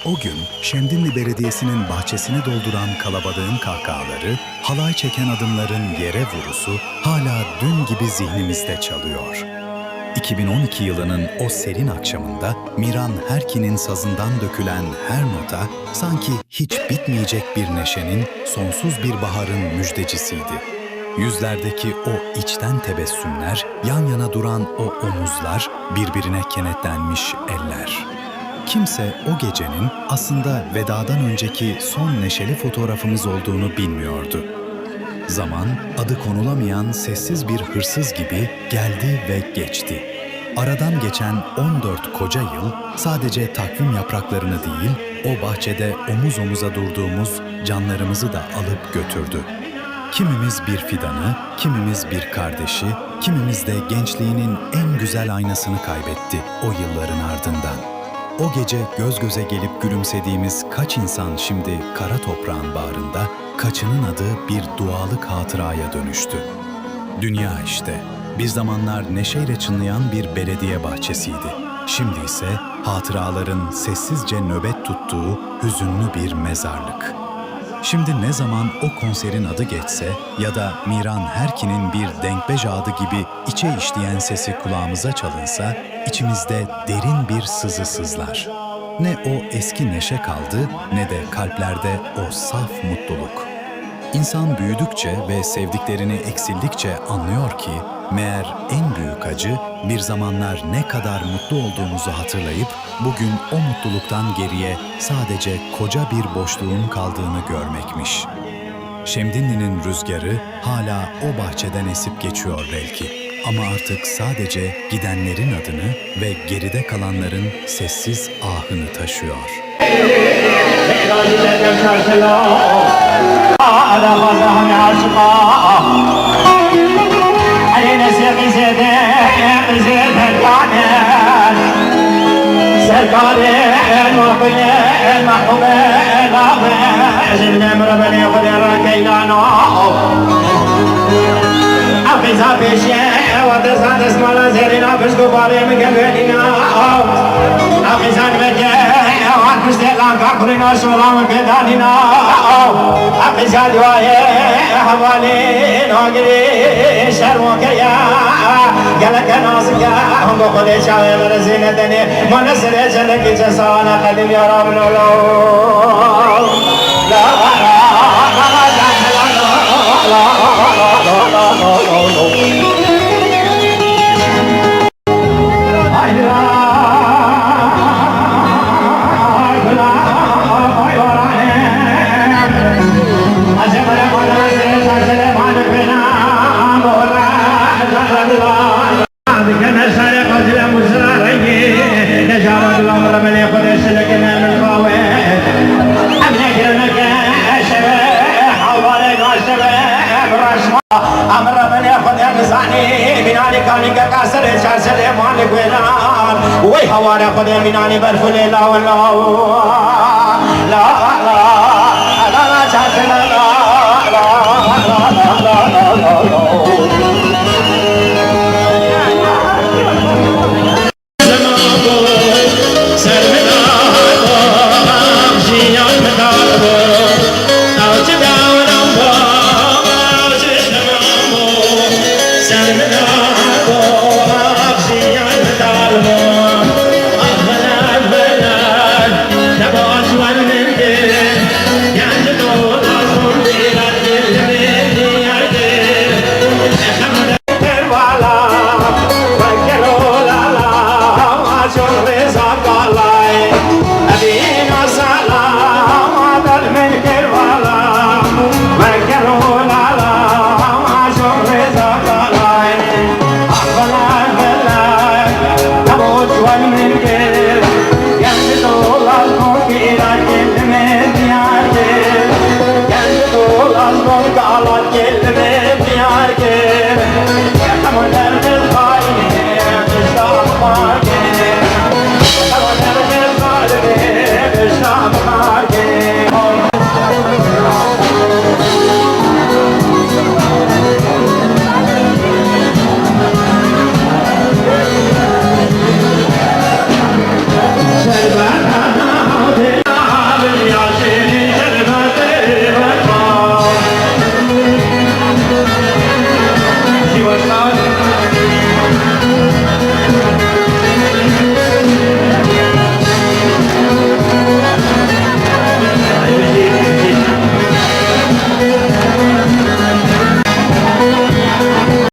O gün Şemdinli Belediyesi'nin bahçesini dolduran kalabalığın kahkahaları, halay çeken adımların yere vurusu hala dün gibi zihnimizde çalıyor. 2012 yılının o serin akşamında Miran Herkin'in sazından dökülen her nota sanki hiç bitmeyecek bir neşenin, sonsuz bir baharın müjdecisiydi. Yüzlerdeki o içten tebessümler, yan yana duran o omuzlar, birbirine kenetlenmiş eller. Kimse o gecenin aslında vedadan önceki son neşeli fotoğrafımız olduğunu bilmiyordu. Zaman, adı konulamayan sessiz bir hırsız gibi geldi ve geçti. Aradan geçen 14 koca yıl sadece takvim yapraklarını değil, o bahçede omuz omuza durduğumuz canlarımızı da alıp götürdü. Kimimiz bir fidanı, kimimiz bir kardeşi, kimimiz de gençliğinin en güzel aynasını kaybetti o yılların ardından. O gece göz göze gelip gülümsediğimiz kaç insan şimdi kara toprağın bağrında, kaçının adı bir dualık hatıraya dönüştü. Dünya işte, bir zamanlar neşeyle çınlayan bir belediye bahçesiydi. Şimdi ise hatıraların sessizce nöbet tuttuğu hüzünlü bir mezarlık. Şimdi ne zaman o konserin adı geçse ya da Miran Herkin'in bir denkbej adı gibi içe işleyen sesi kulağımıza çalınsa, içimizde derin bir sızı sızlar. Ne o eski neşe kaldı, ne de kalplerde o saf mutluluk. İnsan büyüdükçe ve sevdiklerini eksildikçe anlıyor ki, meğer en büyük acı bir zamanlar ne kadar mutlu olduğumuzu hatırlayıp bugün o mutluluktan geriye sadece koca bir boşluğun kaldığını görmekmiş. Şemdinli'nin rüzgarı hala o bahçeden esip geçiyor belki. Ama artık sadece gidenlerin adını ve geride kalanların sessiz ahını taşıyor. لا لا لا لا لا